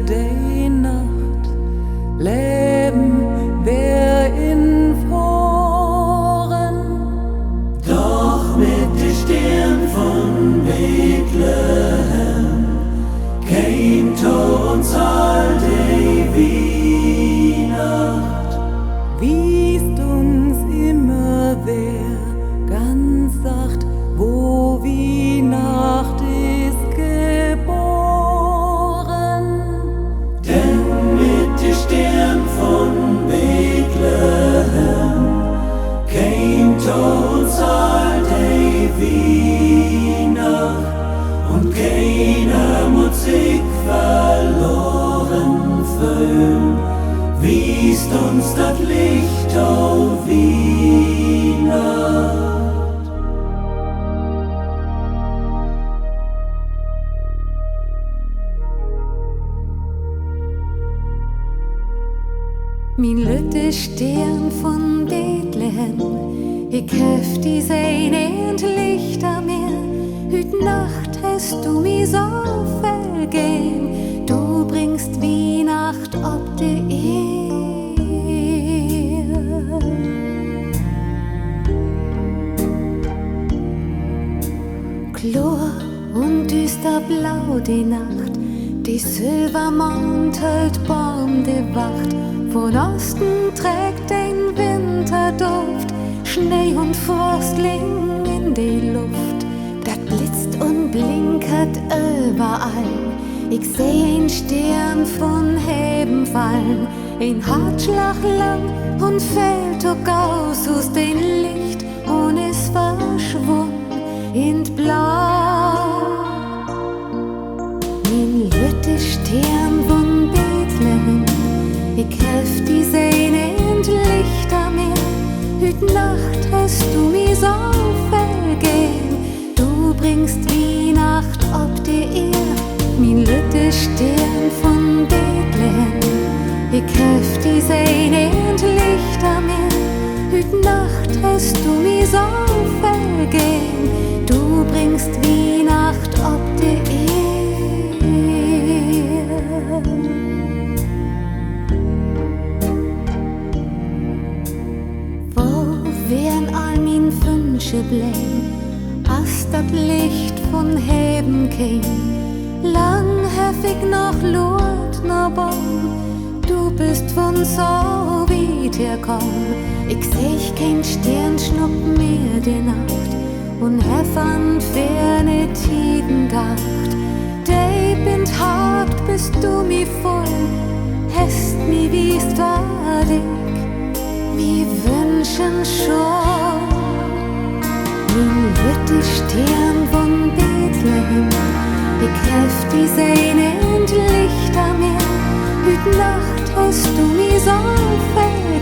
die Nacht leben wir in Foren. Doch mit der Stern von Bethlehem käm to uns all die Weihnacht. Wiest uns immer wer ganz sacht, wo Weihnacht ist geboren. Denn mit der Stern von Bethlehem käm to uns all die Weihnacht. Und keiner muss sich verloren fühlen, wiest uns das Licht auf Weihnacht. Min lütte Stern von Bethlehem, ich heft die Sehne endlich da mir. Hüt Nacht hast du mi so vergeben, du bringst Weihnacht ob de Erd. Klar und düsterblau die Nacht, die silbermantelt Baum de Wacht. Von Osten trägt ein Winterduft, Schnee und Frostling in die Luft. Das blitzt und blinkert überall. Ich seh ein Stern von Heben fallen, ein Hartschlag lang und fällt aus dem Licht und ist verschwunden in Blau. Mein lütte Stern von Bethlehem, ich helf die Sehne endlich da mir. Hüt Nacht hast du mi so vergeben, du bringst Weihnacht ob de Erd. Min lütte Stern von Bethlehem, ich helf die Sehne endlich da mir. Hüt Nacht hast du mi so vergeben, du bringst Weihnacht ob de Erd. Wären all min Wünsche bläm, als das Licht von Heben käm. Lang hef ich noch Lurt na Baum, du bist von so weit herkommen. Ich seh kein Sternschnupp mehr die Nacht und hef an ferne Tiden dacht. Dei bin hart, bist du mi voll, hast mi wiest war dich. Wir wünschen schon, min lütte Stern von Bethlehem, ich helf die Sehne endlich da mir. Hüt Nacht hast du mi so vergeben,